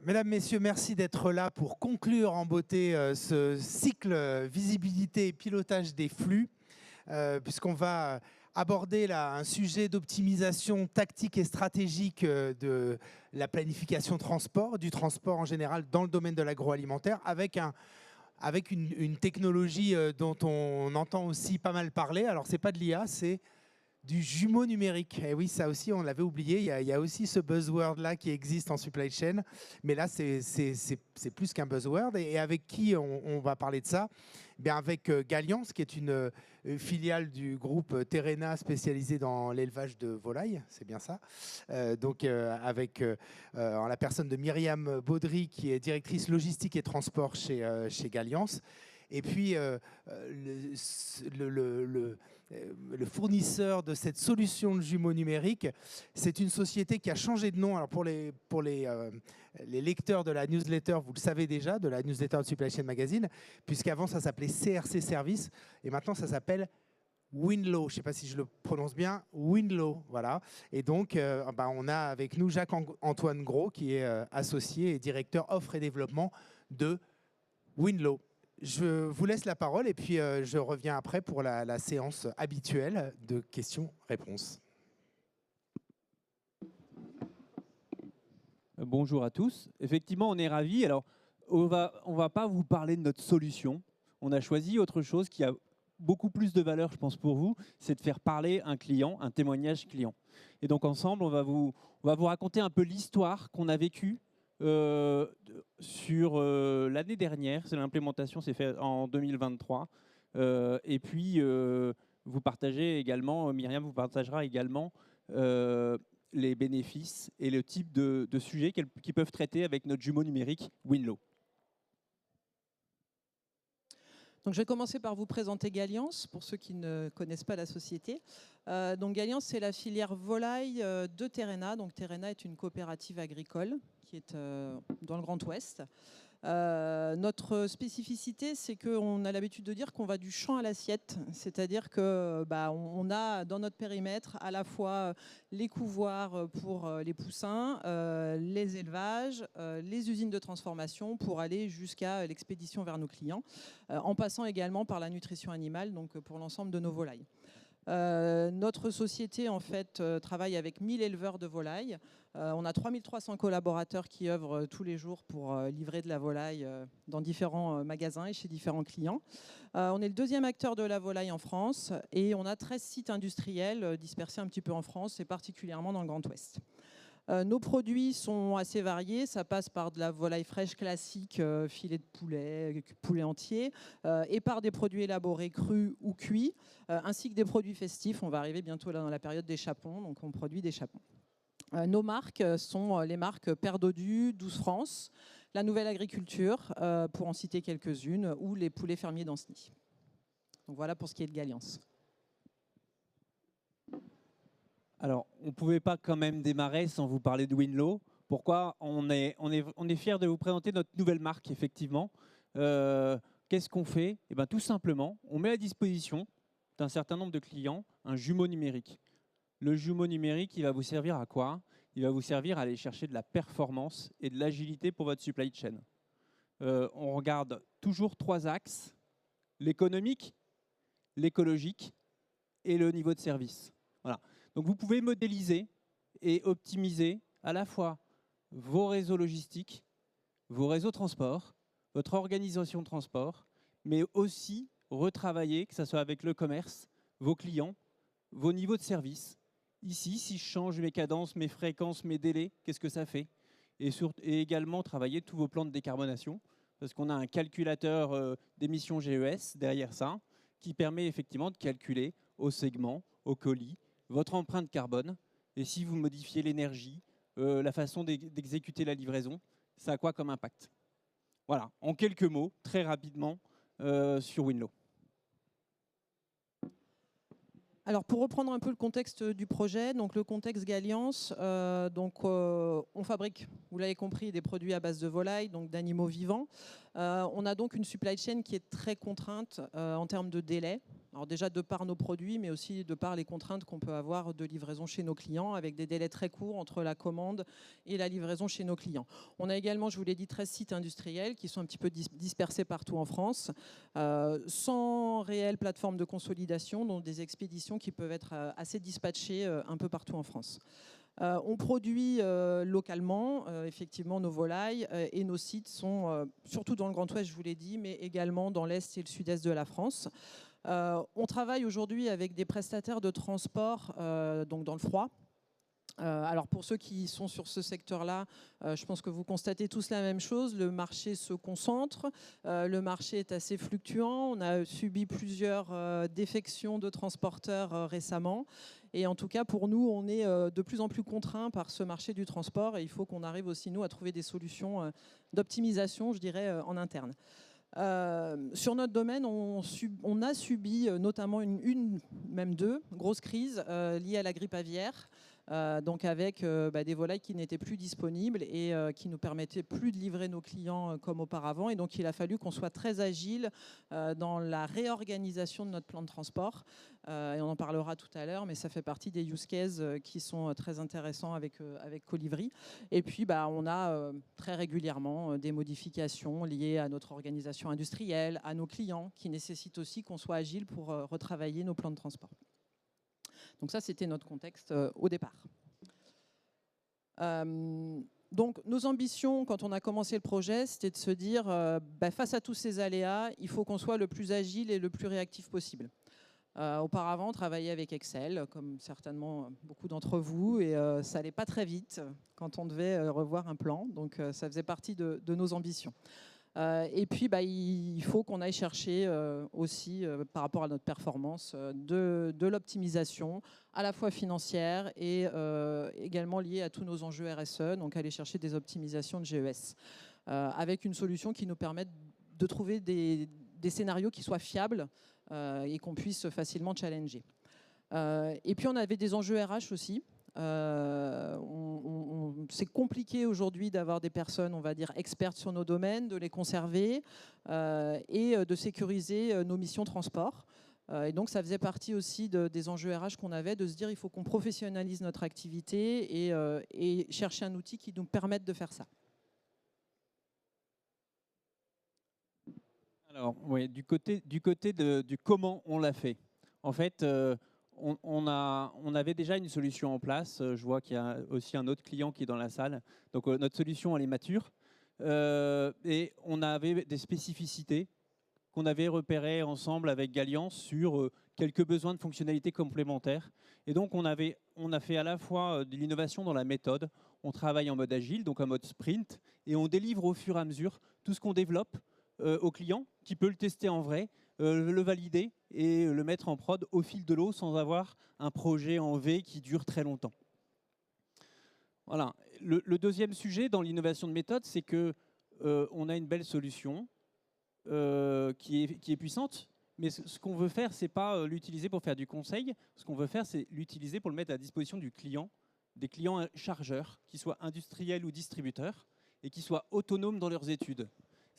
Mesdames, Messieurs, merci d'être là pour conclure en beauté ce cycle visibilité et pilotage des flux, puisqu'on va aborder là un sujet d'optimisation tactique et stratégique de la planification transport, du transport en général dans le domaine de l'agroalimentaire, avec une technologie dont on entend aussi pas mal parler. Alors, ce n'est pas de l'IA, c'est du jumeau numérique. Et oui, ça aussi, on l'avait oublié. Il y a aussi ce buzzword-là qui existe en supply chain. Mais là, c'est plus qu'un buzzword. Et avec qui on va parler de ça? Bien, avec Galliance, qui est une filiale du groupe Terrena spécialisée dans l'élevage de volailles. C'est bien ça. Avec en la personne de Myriam Baudry, qui est directrice logistique et transport chez Galliance. Et puis, le fournisseur de cette solution de jumeaux numériques, c'est une société qui a changé de nom. Alors pour les lecteurs de la newsletter, vous le savez déjà, de la newsletter de Supply Chain Magazine, puisqu'avant ça s'appelait CRC Service, et maintenant ça s'appelle Winlow, je ne sais pas si je le prononce bien, Winlow, voilà. Et donc, on a avec nous Jacques-Antoine Gros, qui est associé et directeur offre et développement de Winlow. Je vous laisse la parole et puis je reviens après pour la séance habituelle de questions-réponses. Bonjour à tous. Effectivement, on est ravis. Alors, on va pas vous parler de notre solution. On a choisi autre chose qui a beaucoup plus de valeur, je pense, pour vous, c'est de faire parler un client, un témoignage client. Et donc, ensemble, on va vous raconter un peu l'histoire qu'on a vécue sur l'année dernière. L'implémentation s'est faite en 2023. Et puis, vous partagez également, Myriam vous partagera également les bénéfices et le type de sujets qu'ils peuvent traiter avec notre jumeau numérique Winlow. Donc, je vais commencer par vous présenter Galliance, pour ceux qui ne connaissent pas la société. Donc, Galliance, c'est la filière volaille de Terrena. Donc, Terrena est une coopérative agricole qui est dans le Grand Ouest. Notre spécificité, c'est qu'on a l'habitude de dire qu'on va du champ à l'assiette, c'est-à-dire que on a dans notre périmètre à la fois les couvoirs pour les poussins, les élevages, les usines de transformation pour aller jusqu'à l'expédition vers nos clients, en passant également par la nutrition animale, donc pour l'ensemble de nos volailles. Notre société en fait travaille avec 1000 éleveurs de volailles. On a 3300 collaborateurs qui œuvrent tous les jours pour livrer de la volaille dans différents magasins et chez différents clients. On est le deuxième acteur de la volaille en France et on a 13 sites industriels dispersés un petit peu en France et particulièrement dans le Grand Ouest. Nos produits sont assez variés, ça passe par de la volaille fraîche classique, filet de poulet, poulet entier, et par des produits élaborés crus ou cuits, ainsi que des produits festifs. On va arriver bientôt là dans la période des chapons, donc on produit des chapons. Nos marques sont les marques Père Dodu, 12 France, La Nouvelle Agriculture, pour en citer quelques-unes, ou les poulets fermiers d'Ancenis. Donc voilà pour ce qui est de Galliance. Alors, on ne pouvait pas quand même démarrer sans vous parler de Winlow. Pourquoi? On est fiers de vous présenter notre nouvelle marque, effectivement. Qu'est-ce qu'on fait? Eh bien, tout simplement, on met à disposition d'un certain nombre de clients un jumeau numérique. Le jumeau numérique, il va vous servir à quoi? Il va vous servir à aller chercher de la performance et de l'agilité pour votre supply chain. On regarde toujours 3 axes: l'économique, l'écologique et le niveau de service. Voilà. Donc vous pouvez modéliser et optimiser à la fois vos réseaux logistiques, vos réseaux transport, votre organisation de transport, mais aussi retravailler, que ce soit avec le commerce, vos clients, vos niveaux de service. Ici, si je change mes cadences, mes fréquences, mes délais, qu'est-ce que ça fait? Et également travailler tous vos plans de décarbonation, parce qu'on a un calculateur d'émissions GES derrière ça, qui permet effectivement de calculer au segment, au colis, votre empreinte carbone. Et si vous modifiez l'énergie, la façon d'exécuter la livraison, ça a quoi comme impact? Voilà, en quelques mots, très rapidement, sur Winlow. Alors, pour reprendre un peu le contexte du projet, donc le contexte Galliance, on fabrique, vous l'avez compris, des produits à base de volaille, donc d'animaux vivants. On a donc une supply chain qui est très contrainte en termes de délai. Alors déjà de par nos produits, mais aussi de par les contraintes qu'on peut avoir de livraison chez nos clients, avec des délais très courts entre la commande et la livraison chez nos clients. On a également, je vous l'ai dit, 13 sites industriels qui sont un petit peu dispersés partout en France, sans réelle plateforme de consolidation, donc des expéditions qui peuvent être assez dispatchées un peu partout en France. On produit localement, effectivement, nos volailles et nos sites sont surtout dans le Grand Ouest, je vous l'ai dit, mais également dans l'Est et le Sud-Est de la France. On travaille aujourd'hui avec des prestataires de transport donc dans le froid. Alors pour ceux qui sont sur ce secteur-là, je pense que vous constatez tous la même chose. Le marché se concentre, le marché est assez fluctuant. On a subi plusieurs défections de transporteurs récemment. Et en tout cas, pour nous, on est de plus en plus contraints par ce marché du transport. Et il faut qu'on arrive aussi, nous, à trouver des solutions d'optimisation, je dirais, en interne. Sur notre domaine, on a subi notamment même deux grosses crises liées à la grippe aviaire. Donc avec des volailles qui n'étaient plus disponibles et qui nous permettaient plus de livrer nos clients comme auparavant. Et donc il a fallu qu'on soit très agile dans la réorganisation de notre plan de transport. Et on en parlera tout à l'heure, mais ça fait partie des use cases qui sont très intéressants avec Colivry. Et puis on a très régulièrement des modifications liées à notre organisation industrielle, à nos clients, qui nécessitent aussi qu'on soit agile pour retravailler nos plans de transport. Donc ça, c'était notre contexte au départ. Donc nos ambitions, quand on a commencé le projet, c'était de se dire, face à tous ces aléas, il faut qu'on soit le plus agile et le plus réactif possible. Auparavant, on travaillait avec Excel, comme certainement beaucoup d'entre vous, et ça n'allait pas très vite quand on devait revoir un plan. Donc ça faisait partie de nos ambitions. Et puis, il faut qu'on aille chercher aussi, par rapport à notre performance, de l'optimisation, à la fois financière et également liée à tous nos enjeux RSE, donc aller chercher des optimisations de GES, avec une solution qui nous permette de trouver des scénarios qui soient fiables et qu'on puisse facilement challenger. Et puis, on avait des enjeux RH aussi. C'est compliqué aujourd'hui d'avoir des personnes, on va dire, expertes sur nos domaines, de les conserver et de sécuriser nos missions transport. Et donc, ça faisait partie aussi des enjeux RH qu'on avait, de se dire il faut qu'on professionnalise notre activité et chercher un outil qui nous permette de faire ça. Alors, oui, du côté du comment on l'a fait. En fait, on avait déjà une solution en place. Je vois qu'il y a aussi un autre client qui est dans la salle. Donc, notre solution, elle est mature. Et on avait des spécificités qu'on avait repérées ensemble avec Galiance sur quelques besoins de fonctionnalités complémentaires. Et donc, on a fait à la fois de l'innovation dans la méthode. On travaille en mode agile, donc en mode sprint, et on délivre au fur et à mesure tout ce qu'on développe au client, qui peut le tester en vrai, le valider et le mettre en prod au fil de l'eau sans avoir un projet en V qui dure très longtemps. Voilà. Le deuxième sujet dans l'innovation de méthode, c'est qu'on a une belle solution qui est puissante, mais ce qu'on veut faire, ce n'est pas l'utiliser pour faire du conseil. Ce qu'on veut faire, c'est l'utiliser pour le mettre à disposition du client, des clients chargeurs, qu'ils soient industriels ou distributeurs, et qui soient autonomes dans leurs études.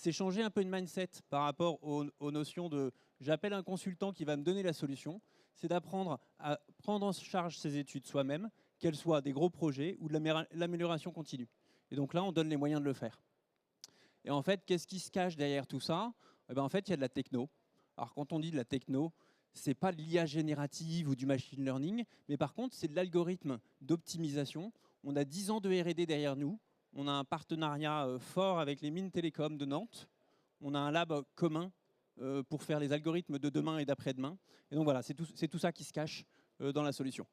C'est changer un peu de mindset par rapport aux notions de « j'appelle un consultant qui va me donner la solution », c'est d'apprendre à prendre en charge ses études soi-même, qu'elles soient des gros projets ou de l'amélioration continue. Et donc là, on donne les moyens de le faire. Et en fait, qu'est-ce qui se cache derrière tout ça ? En fait, il y a de la techno. Alors quand on dit de la techno, ce n'est pas de l'IA générative ou du machine learning, mais par contre, c'est de l'algorithme d'optimisation. On a 10 ans de R&D derrière nous. On a un partenariat fort avec les mines télécom de Nantes. On a un lab commun pour faire les algorithmes de demain et d'après-demain. Et donc voilà, c'est tout ça qui se cache dans la solution.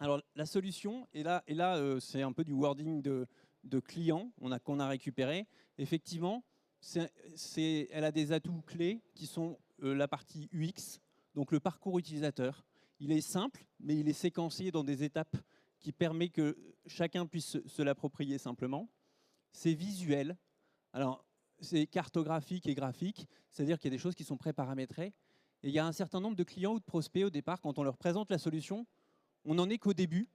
Alors la solution, et là c'est un peu du wording de client qu'on a récupéré. Effectivement, elle a des atouts clés qui sont la partie UX, donc le parcours utilisateur. Il est simple, mais il est séquencé dans des étapes qui permettent que chacun puisse se l'approprier simplement. C'est visuel. Alors, c'est cartographique et graphique, c'est-à-dire qu'il y a des choses qui sont pré-paramétrées. Et il y a un certain nombre de clients ou de prospects au départ, quand on leur présente la solution, on n'en est qu'au début.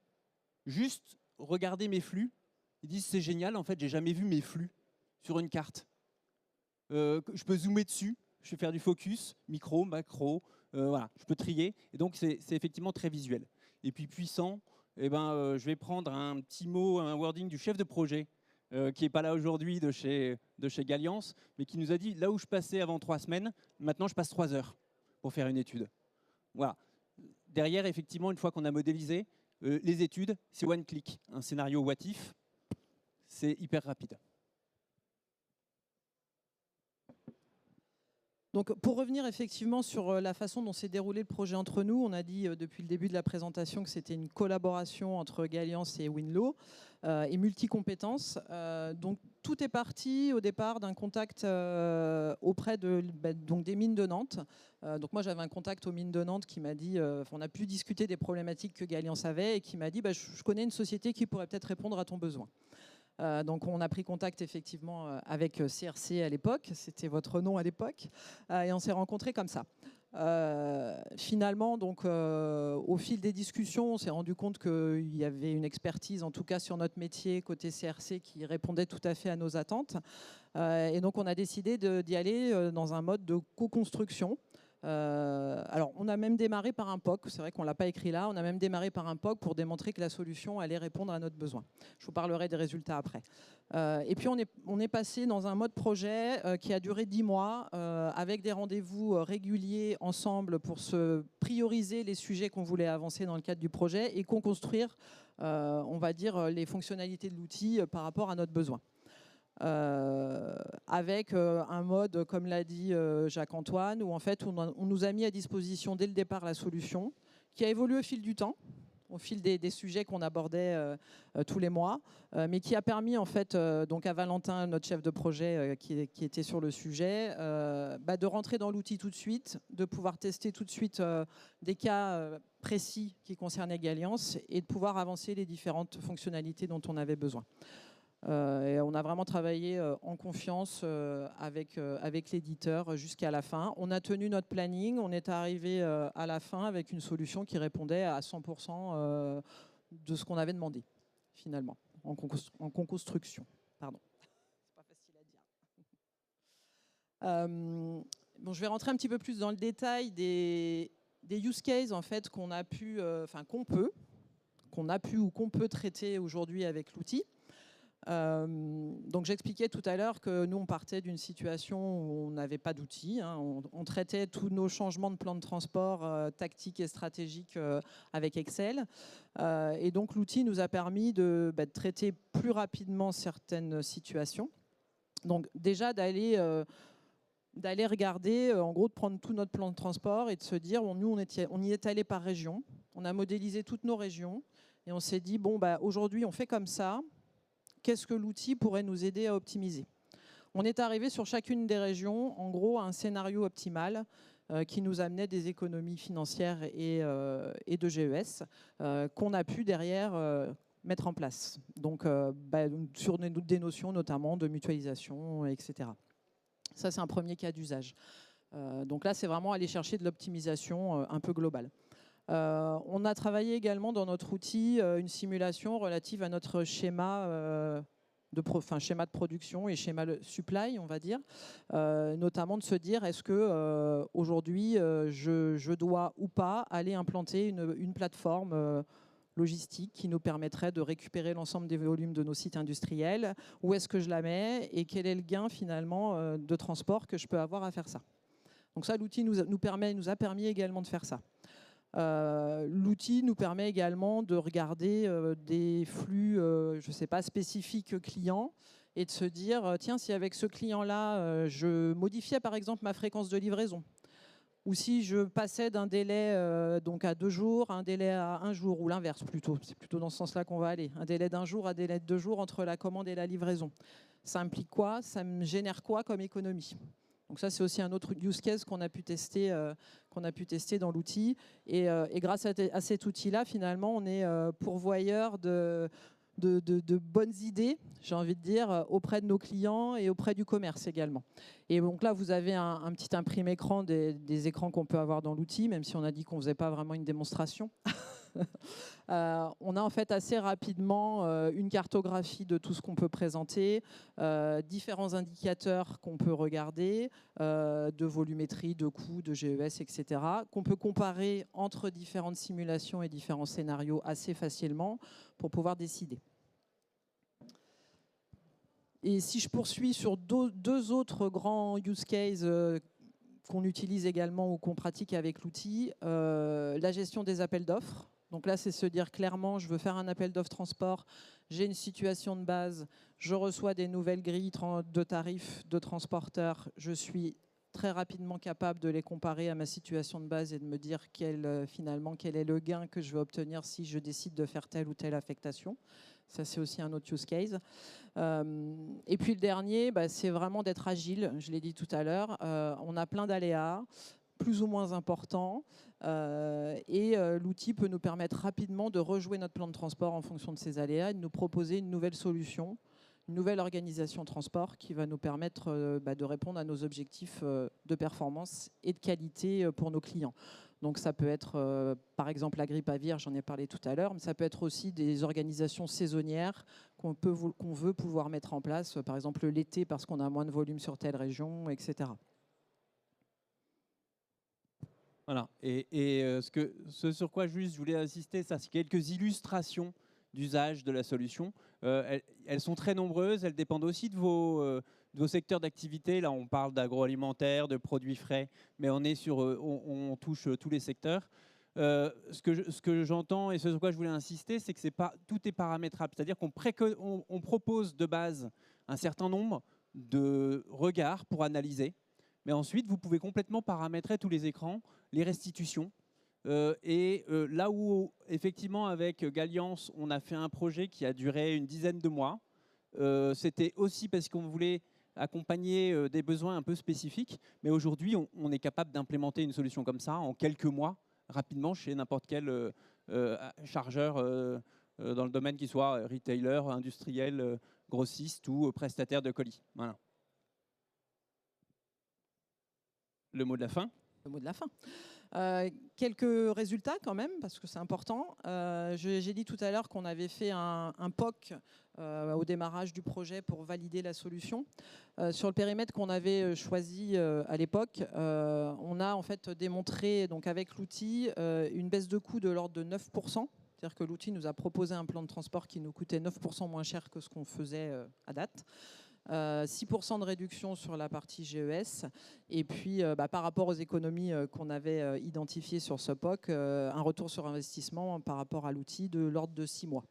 Juste regarder mes flux. Ils disent c'est génial, en fait, j'ai jamais vu mes flux sur une carte. Je peux zoomer dessus, je peux faire du focus, micro, macro, voilà, je peux trier. Et donc, c'est effectivement très visuel. Et puis puissant, je vais prendre un petit mot, un wording du chef de projet qui n'est pas là aujourd'hui de chez Galiance, mais qui nous a dit, là où je passais avant 3 semaines, maintenant je passe 3 heures pour faire une étude. Voilà. Derrière, effectivement, une fois qu'on a modélisé, les études, c'est one click. Un scénario what if, c'est hyper rapide. Donc, pour revenir effectivement sur la façon dont s'est déroulé le projet entre nous, on a dit depuis le début de la présentation que c'était une collaboration entre Galiance et Winlow et multi-compétences. Donc, tout est parti au départ d'un contact auprès donc des mines de Nantes. Donc, moi, j'avais un contact aux mines de Nantes qui m'a dit, on a pu discuter des problématiques que Galiance avait et qui m'a dit, je connais une société qui pourrait peut-être répondre à ton besoin. Donc on a pris contact effectivement avec CRC à l'époque, c'était votre nom à l'époque, et on s'est rencontrés comme ça. Finalement, donc, au fil des discussions, on s'est rendu compte qu'il y avait une expertise, en tout cas sur notre métier côté CRC, qui répondait tout à fait à nos attentes. Et donc on a décidé d'y aller dans un mode de co-construction. Alors, on a même démarré par un POC, c'est vrai qu'on ne l'a pas écrit là, on a même démarré par un POC pour démontrer que la solution allait répondre à notre besoin. Je vous parlerai des résultats après. Et puis, on est passé dans un mode projet qui a duré 10 mois, avec des rendez-vous réguliers ensemble pour se prioriser les sujets qu'on voulait avancer dans le cadre du projet et co-construire, on va dire, les fonctionnalités de l'outil par rapport à notre besoin. Avec un mode, comme l'a dit Jacques-Antoine, où en fait on nous a mis à disposition dès le départ la solution, qui a évolué au fil du temps, au fil des sujets qu'on abordait tous les mois, mais qui a permis en fait donc à Valentin, notre chef de projet qui était sur le sujet, de rentrer dans l'outil tout de suite, de pouvoir tester tout de suite des cas précis qui concernaient Galiance et de pouvoir avancer les différentes fonctionnalités dont on avait besoin. Et on a vraiment travaillé en confiance avec l'éditeur jusqu'à la fin. On a tenu notre planning, on est arrivé à la fin avec une solution qui répondait à 100% de ce qu'on avait demandé, finalement, en co-construction. Pardon, c'est pas facile à dire. Bon, je vais rentrer un petit peu plus dans le détail des use cases en fait, qu'on a pu ou qu'on peut traiter aujourd'hui avec l'outil. Donc j'expliquais tout à l'heure que nous on partait d'une situation où on n'avait pas d'outils, hein. On traitait tous nos changements de plan de transport tactiques et stratégiques avec Excel, et donc l'outil nous a permis de traiter plus rapidement certaines situations. Donc déjà d'aller regarder, en gros de prendre tout notre plan de transport et de se dire, nous on y est allé par région, on a modélisé toutes nos régions et on s'est dit aujourd'hui on fait comme ça. Qu'est-ce que l'outil pourrait nous aider à optimiser? On est arrivé sur chacune des régions, en gros, à un scénario optimal qui nous amenait des économies financières et de GES qu'on a pu derrière mettre en place. Donc, sur des notions notamment de mutualisation, etc. Ça, c'est un premier cas d'usage. Donc là, c'est vraiment aller chercher de l'optimisation un peu globale. On a travaillé également dans notre outil une simulation relative à notre schéma de production et schéma supply, on va dire, notamment de se dire est-ce que aujourd'hui je dois ou pas aller implanter une plateforme logistique qui nous permettrait de récupérer l'ensemble des volumes de nos sites industriels, où est-ce que je la mets et quel est le gain finalement de transport que je peux avoir à faire ça. Donc ça, l'outil nous a permis également de faire ça. L'outil nous permet également de regarder des flux, je ne sais pas, spécifiques clients et de se dire, tiens, si avec ce client-là, je modifiais par exemple ma fréquence de livraison, ou si je passais d'un délai donc à 2 jours à un délai à 1 jour, ou l'inverse plutôt, c'est plutôt dans ce sens-là qu'on va aller, un délai d'1 jour à un délai de 2 jours entre la commande et la livraison. Ça implique quoi? Ça me génère quoi comme économie? Donc ça, c'est aussi un autre use case qu'on a pu tester dans l'outil. Et grâce à cet outil-là, finalement, on est pourvoyeur de bonnes idées, j'ai envie de dire, auprès de nos clients et auprès du commerce également. Et donc là, vous avez un petit imprimé écran des écrans qu'on peut avoir dans l'outil, même si on a dit qu'on ne faisait pas vraiment une démonstration. On a en fait assez rapidement une cartographie de tout ce qu'on peut présenter, différents indicateurs qu'on peut regarder, de volumétrie, de coûts, de GES, etc., qu'on peut comparer entre différentes simulations et différents scénarios assez facilement pour pouvoir décider. Et si je poursuis sur deux autres grands use cases qu'on utilise également ou qu'on pratique avec l'outil, la gestion des appels d'offres. Donc là, c'est se dire clairement, je veux faire un appel d'offres transport, j'ai une situation de base, je reçois des nouvelles grilles de tarifs de transporteurs, je suis très rapidement capable de les comparer à ma situation de base et de me dire finalement quel est le gain que je vais obtenir si je décide de faire telle ou telle affectation. Ça, c'est aussi un autre use case. Et puis le dernier, c'est vraiment d'être agile. Je l'ai dit tout à l'heure. On a plein d'aléas, plus ou moins importants. Et l'outil peut nous permettre rapidement de rejouer notre plan de transport en fonction de ces aléas et de nous proposer une nouvelle solution, une nouvelle organisation de transport qui va nous permettre de répondre à nos objectifs de performance et de qualité pour nos clients. Donc ça peut être, par exemple, la grippe aviaire, j'en ai parlé tout à l'heure, mais ça peut être aussi des organisations saisonnières qu'on veut pouvoir mettre en place, par exemple l'été parce qu'on a moins de volume sur telle région, etc. Voilà. Et ce sur quoi juste je voulais insister, ça, c'est quelques illustrations d'usage de la solution. Elles sont très nombreuses, elles dépendent aussi de vos secteurs d'activité. Là, on parle d'agroalimentaire, de produits frais, mais on touche tous les secteurs. Ce que j'entends et ce sur quoi je voulais insister, c'est que tout est paramétrable. C'est-à-dire qu'on propose de base un certain nombre de regards pour analyser, mais ensuite, vous pouvez complètement paramétrer tous les écrans, les restitutions. Là où, effectivement, avec Galiance, on a fait un projet qui a duré une dizaine de mois, c'était aussi parce qu'on voulait accompagner des besoins un peu spécifiques. Mais aujourd'hui, on est capable d'implémenter une solution comme ça en quelques mois, rapidement, chez n'importe quel chargeur dans le domaine qui soit retailer, industriel, grossiste ou prestataire de colis. Voilà. Le mot de la fin. Le mot de la fin. Quelques résultats quand même, parce que c'est important. J'ai dit tout à l'heure qu'on avait fait un POC au démarrage du projet pour valider la solution. Sur le périmètre qu'on avait choisi à l'époque, on a en fait démontré donc, avec l'outil une baisse de coût de l'ordre de 9%. C'est-à-dire que l'outil nous a proposé un plan de transport qui nous coûtait 9% moins cher que ce qu'on faisait à date. 6% de réduction sur la partie GES et puis par rapport aux économies qu'on avait identifiées sur ce POC, un retour sur investissement par rapport à l'outil de l'ordre de 6 mois.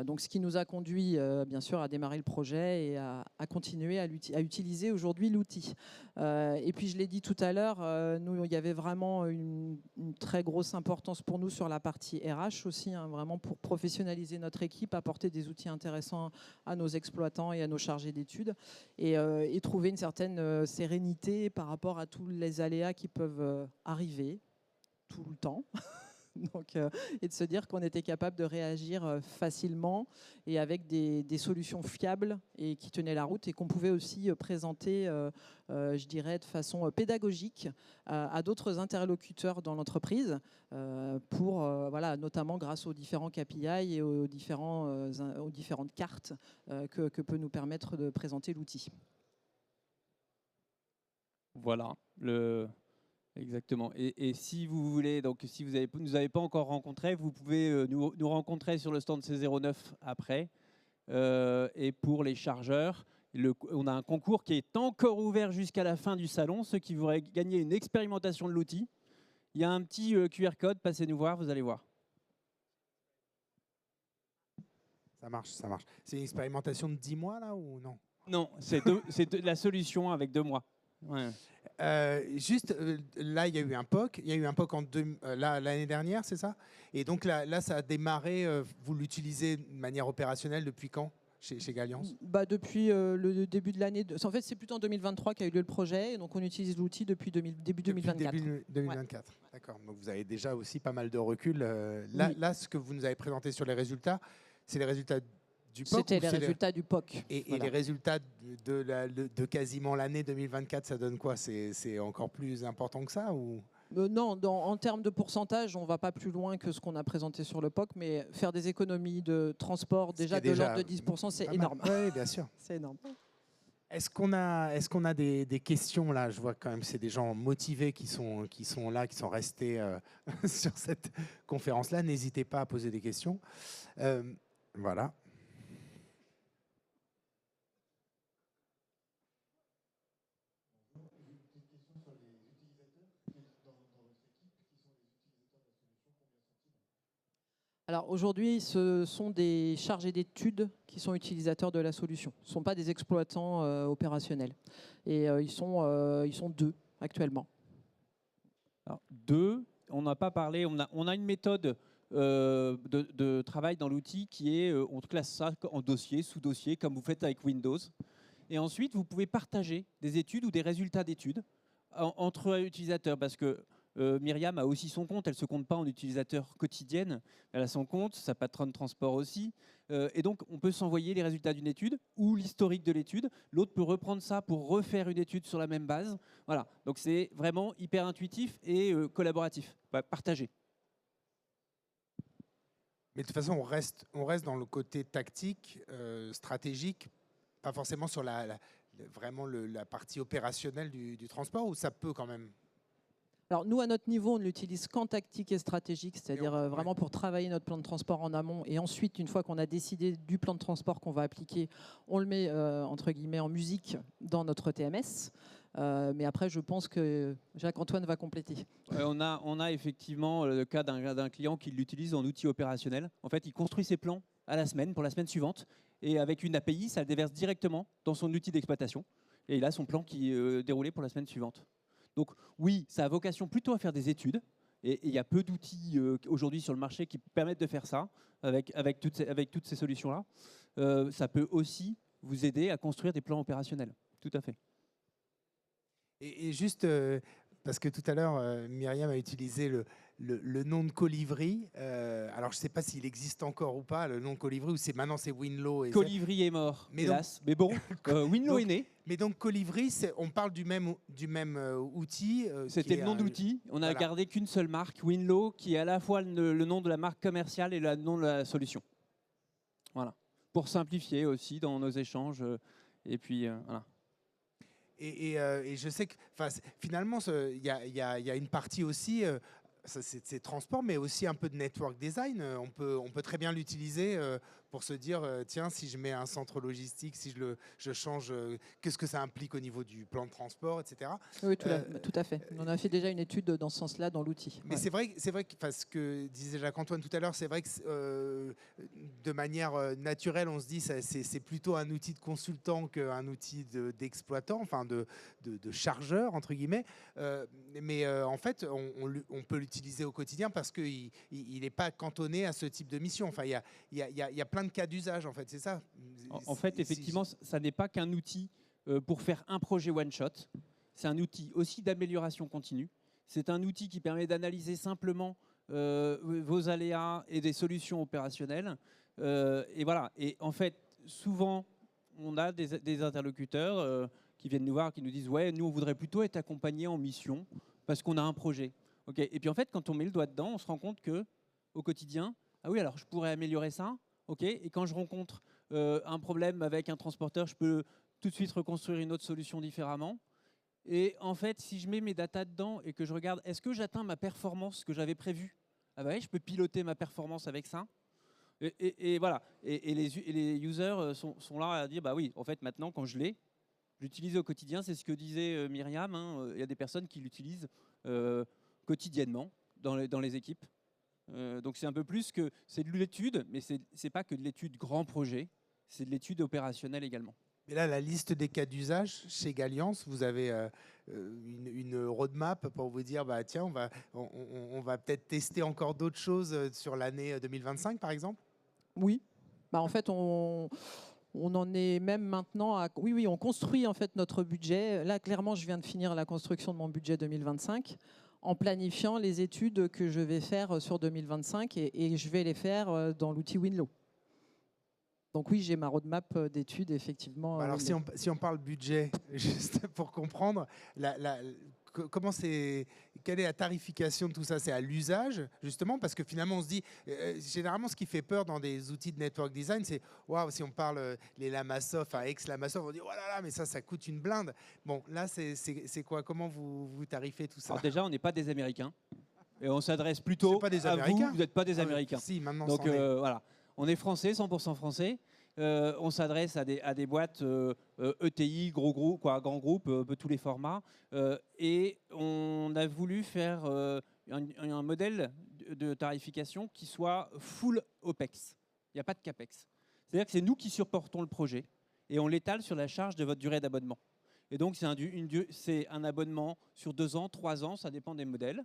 Donc, ce qui nous a conduit, bien sûr, à démarrer le projet et à continuer à utiliser aujourd'hui l'outil. Et puis, je l'ai dit tout à l'heure, nous, il y avait vraiment une très grosse importance pour nous sur la partie RH aussi, hein, vraiment pour professionnaliser notre équipe, apporter des outils intéressants à nos exploitants et à nos chargés d'études et trouver une certaine sérénité par rapport à tous les aléas qui peuvent arriver tout le temps. Donc, et de se dire qu'on était capable de réagir facilement et avec des solutions fiables et qui tenaient la route et qu'on pouvait aussi présenter, je dirais, de façon pédagogique à d'autres interlocuteurs dans l'entreprise voilà, notamment grâce aux différents KPI et aux différentes cartes que peut nous permettre de présenter l'outil. Voilà. Exactement. Et si vous voulez, donc si vous nous avez pas encore rencontrés, vous pouvez nous rencontrer sur le stand C09 après. Et pour les chargeurs, on a un concours qui est encore ouvert jusqu'à la fin du salon. Ceux qui voudraient gagner une expérimentation de l'outil, il y a un petit QR code, passez nous voir, vous allez voir. Ça marche, ça marche. C'est une expérimentation de 10 mois là ou non? Non, c'est la solution avec 2 mois. Ouais. Juste, là, il y a eu un POC. Il y a eu un POC l'année dernière, c'est ça? Et donc là, ça a démarré. Vous l'utilisez de manière opérationnelle depuis quand chez Galiance? Depuis le début de l'année. En fait, c'est plutôt en 2023 qu'a eu lieu le projet. Et donc, on utilise l'outil depuis début 2024. Début 2024. Ouais. D'accord. Donc, vous avez déjà aussi pas mal de recul. Oui. Là, ce que vous nous avez présenté sur les résultats, c'est les résultats du POC? C'était les résultats du POC. Et les résultats de quasiment l'année 2024, ça donne quoi? C'est encore plus important que ça ou... Non, en termes de pourcentage, on ne va pas plus loin que ce qu'on a présenté sur le POC, mais faire des économies de transport déjà de l'ordre de 10%, c'est énorme. Oui, bien sûr. C'est énorme. Est-ce qu'on a des questions là? Je vois quand même c'est des gens motivés qui sont là, qui sont restés sur cette conférence-là. N'hésitez pas à poser des questions. Voilà. Alors aujourd'hui, ce sont des chargés d'études qui sont utilisateurs de la solution. Ce ne sont pas des exploitants opérationnels. Et ils sont 2 actuellement. Alors, 2, on n'a pas parlé, on a une méthode de travail dans l'outil qui est, on classe ça en dossier, sous-dossier, comme vous faites avec Windows. Et ensuite, vous pouvez partager des études ou des résultats d'études entre utilisateurs, parce que Myriam a aussi son compte, elle ne se compte pas en utilisateur quotidienne, elle a son compte, sa patronne transport aussi, et donc on peut s'envoyer les résultats d'une étude ou l'historique de l'étude, l'autre peut reprendre ça pour refaire une étude sur la même base, voilà, donc c'est vraiment hyper intuitif et collaboratif, partagé. Mais de toute façon, on reste dans le côté tactique, stratégique, pas forcément sur vraiment la partie opérationnelle du transport, ou ça peut quand même? Alors nous, à notre niveau, on ne l'utilise qu'en tactique et stratégique, c'est-à-dire vraiment pour travailler notre plan de transport en amont. Et ensuite, une fois qu'on a décidé du plan de transport qu'on va appliquer, on le met, entre guillemets, en musique dans notre TMS. Mais après, je pense que Jacques-Antoine va compléter. On a effectivement le cas d'un client qui l'utilise en outil opérationnel. En fait, il construit ses plans à la semaine, pour la semaine suivante. Et avec une API, ça le déverse directement dans son outil d'exploitation. Et il a son plan qui est déroulé pour la semaine suivante. Donc oui, ça a vocation plutôt à faire des études. Et il y a peu d'outils aujourd'hui sur le marché qui permettent de faire ça avec toutes ces solutions-là. Ça peut aussi vous aider à construire des plans opérationnels. Tout à fait. Et juste, parce que tout à l'heure, Myriam a utilisé le nom de Colivri. Alors, je ne sais pas s'il existe encore ou pas, le nom de Colivri, ou maintenant c'est Winlow. Colivri est mort, hélas. Mais bon, Winlow est né. Mais donc Colivri, on parle du même outil. C'était le nom d'outil. On n'a gardé qu'une seule marque, Winlow, qui est à la fois le nom de la marque commerciale et le nom de la solution. Voilà. Pour simplifier aussi dans nos échanges. Et puis, voilà. Et je sais que finalement, il y a une partie aussi, c'est transport, mais aussi un peu de network design. On peut très bien l'utiliser pour se dire, tiens, si je mets un centre logistique, si je change, qu'est-ce que ça implique au niveau du plan de transport, etc. Oui, tout à fait. On a fait déjà une étude dans ce sens-là dans l'outil. Mais c'est vrai que ce que disait Jacques-Antoine tout à l'heure, c'est vrai que de manière naturelle, on se dit c'est plutôt un outil de consultant qu'un outil d'exploitant, enfin de chargeur, entre guillemets. Mais en fait, on peut l'utiliser au quotidien parce qu'il n'est pas cantonné à ce type de mission. Enfin, il y a plein de cas d'usage, en fait, c'est ça. En fait, effectivement, ça n'est pas qu'un outil pour faire un projet one-shot. C'est un outil aussi d'amélioration continue. C'est un outil qui permet d'analyser simplement vos aléas et des solutions opérationnelles. Et voilà. Et en fait, souvent, on a des interlocuteurs qui viennent nous voir, qui nous disent « Ouais, nous, on voudrait plutôt être accompagnés en mission parce qu'on a un projet. » Okay. Et puis, en fait, quand on met le doigt dedans, on se rend compte qu'au quotidien, ah oui, alors je pourrais améliorer ça. Okay. Et quand je rencontre un problème avec un transporteur, je peux tout de suite reconstruire une autre solution différemment. Et en fait, si je mets mes datas dedans et que je regarde, est-ce que j'atteins ma performance que j'avais prévue? Ah bah oui, je peux piloter ma performance avec ça. Et voilà. Et les users sont là à dire, bah oui, en fait, maintenant, quand je l'utilise au quotidien. C'est ce que disait Myriam. Hein. Il y a des personnes qui l'utilisent quotidiennement dans les équipes. Donc c'est un peu plus que c'est de l'étude, mais c'est pas que de l'étude grand projet, c'est de l'étude opérationnelle également. Mais là, la liste des cas d'usage chez Galiance, vous avez une roadmap pour vous dire, bah, tiens, on va peut-être tester encore d'autres choses sur l'année 2025, par exemple? Oui. Bah, en fait, on en est même maintenant à... Oui, on construit en fait notre budget. Là, clairement, je viens de finir la construction de mon budget 2025 en planifiant les études que je vais faire sur 2025 et je vais les faire dans l'outil Winlow. Donc oui, j'ai ma roadmap d'études, effectivement. Alors, si on parle budget, juste pour comprendre, comment quelle est la tarification de tout ça? C'est à l'usage, justement, parce que finalement, on se dit, généralement, ce qui fait peur dans des outils de network design, c'est, waouh, si on parle les Lamasoft, enfin, ex-Lamasoft, on dit, oh là là, mais ça coûte une blinde. Bon, là, c'est quoi? Comment vous tarifez tout ça? Alors déjà, on n'est pas des Américains. Et on s'adresse plutôt pas des à Américains. vous n'êtes pas des Américains. Si, maintenant, Donc c'en est. voilà, on est français, 100% français. On s'adresse à des boîtes ETI, gros groupes, grands groupes, un peu tous les formats. Et on a voulu faire un modèle de tarification qui soit full OPEX. Il n'y a pas de CAPEX. C'est-à-dire que c'est nous qui supportons le projet et on l'étale sur la charge de votre durée d'abonnement. Et donc c'est un abonnement sur 2 ans, 3 ans, ça dépend des modèles.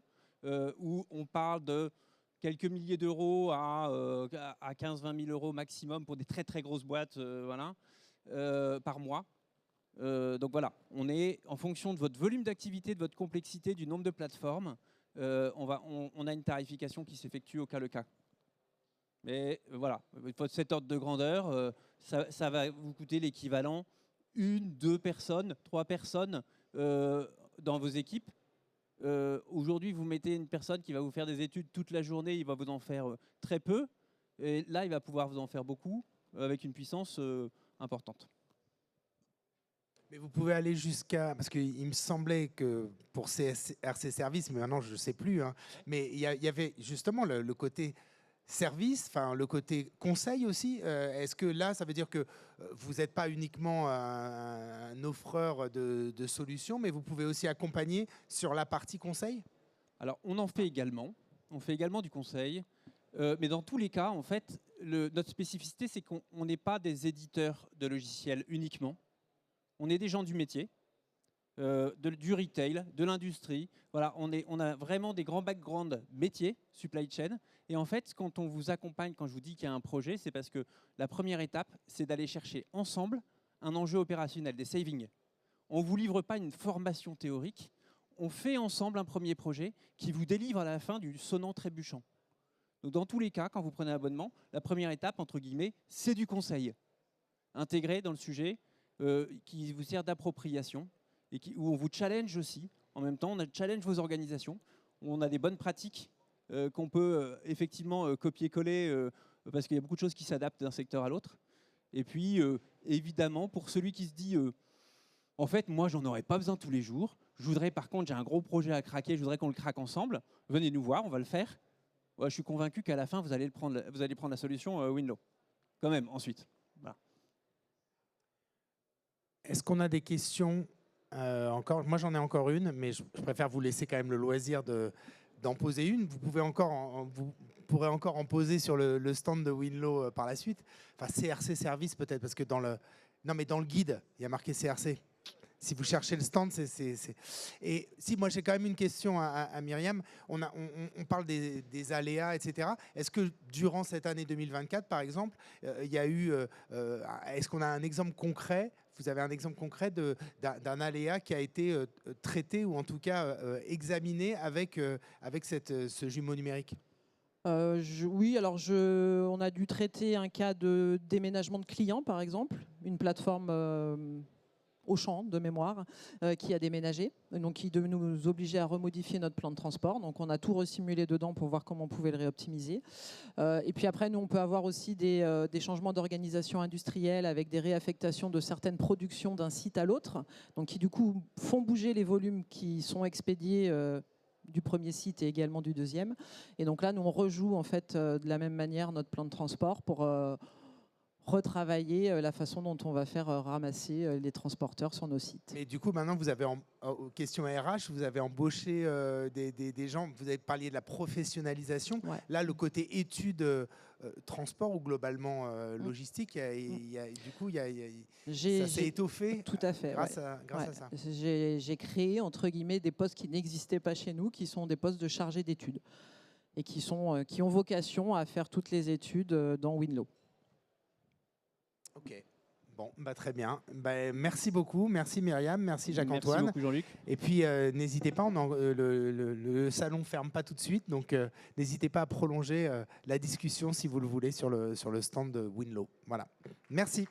Où on parle de quelques milliers d'euros à 15-20 000 euros maximum pour des très très grosses boîtes par mois. Donc voilà, on est en fonction de votre volume d'activité, de votre complexité, du nombre de plateformes, on a une tarification qui s'effectue au cas le cas. Mais voilà, cet ordre de grandeur, ça va vous coûter l'équivalent 1, 2 personnes, 3 personnes dans vos équipes. Aujourd'hui, vous mettez une personne qui va vous faire des études toute la journée, il va vous en faire très peu. Et là, il va pouvoir vous en faire beaucoup avec une puissance importante. Mais vous pouvez aller jusqu'à... Parce qu'il me semblait que pour RC Service, mais maintenant je ne sais plus, hein, mais il y avait justement le côté service, enfin le côté conseil aussi. Est-ce que là, ça veut dire que vous n'êtes pas uniquement un offreur de solutions, mais vous pouvez aussi accompagner sur la partie conseil? Alors, on en fait également. On fait également du conseil. Mais dans tous les cas, en fait, notre spécificité, c'est qu'on n'est pas des éditeurs de logiciels uniquement. On est des gens du métier, du retail, de l'industrie. Voilà, on a vraiment des grands backgrounds métiers, supply chain. Et en fait, quand on vous accompagne, quand je vous dis qu'il y a un projet, c'est parce que la première étape, c'est d'aller chercher ensemble un enjeu opérationnel, des savings. On ne vous livre pas une formation théorique. On fait ensemble un premier projet qui vous délivre à la fin du sonnant trébuchant. Donc dans tous les cas, quand vous prenez un abonnement, la première étape, entre guillemets, c'est du conseil intégré dans le sujet qui vous sert d'appropriation et où on vous challenge aussi. En même temps, on challenge vos organisations, où on a des bonnes pratiques qu'on peut effectivement copier-coller parce qu'il y a beaucoup de choses qui s'adaptent d'un secteur à l'autre. Et puis, évidemment, pour celui qui se dit en fait, moi, j'en aurais pas besoin tous les jours. Je voudrais, par contre, j'ai un gros projet à craquer, je voudrais qu'on le craque ensemble. Venez nous voir, on va le faire. Ouais, je suis convaincu qu'à la fin, vous allez prendre la solution Winlow. Quand même, ensuite. Voilà. Est-ce qu'on a des questions encore? Moi, j'en ai encore une, mais je préfère vous laisser quand même le loisir d'en poser une. Vous pourrez encore en poser sur le stand de Winlow par la suite. Enfin, CRC Service peut-être, parce que dans le guide, il y a marqué CRC. Si vous cherchez le stand, c'est... Et si, moi j'ai quand même une question à Myriam. On parle des aléas, etc. Est-ce que durant cette année 2024, par exemple, il y a eu... est-ce qu'on a un exemple concret? Vous avez un exemple concret d'un aléa qui a été traité ou en tout cas examiné avec ce jumeau numérique? Oui, alors on a dû traiter un cas de déménagement de clients, par exemple, une plateforme Auchan de mémoire qui a déménagé, donc qui devait nous obliger à remodifier notre plan de transport. Donc on a tout resimulé dedans pour voir comment on pouvait le réoptimiser. Et puis après, nous, on peut avoir aussi des changements d'organisation industrielle avec des réaffectations de certaines productions d'un site à l'autre, donc qui du coup font bouger les volumes qui sont expédiés du premier site et également du deuxième. Et donc là, nous, on rejoue en fait de la même manière notre plan de transport pour retravailler la façon dont on va faire ramasser les transporteurs sur nos sites. Mais du coup, maintenant, vous avez, aux questions RH, vous avez embauché des gens, vous avez parlé de la professionnalisation. Ouais. Là, le côté études, transport ou globalement logistique, du coup, ça s'est étoffé. Tout à fait. Grâce à ça. J'ai créé, entre guillemets, des postes qui n'existaient pas chez nous, qui sont des postes de chargés d'études et qui ont vocation à faire toutes les études dans Winlow. Ok, bon, très bien. Merci beaucoup, merci Myriam, merci Jacques-Antoine. Merci beaucoup Jean-Luc. Et puis n'hésitez pas, le salon ne ferme pas tout de suite, donc n'hésitez pas à prolonger la discussion si vous le voulez sur le stand de Winlow. Voilà, merci.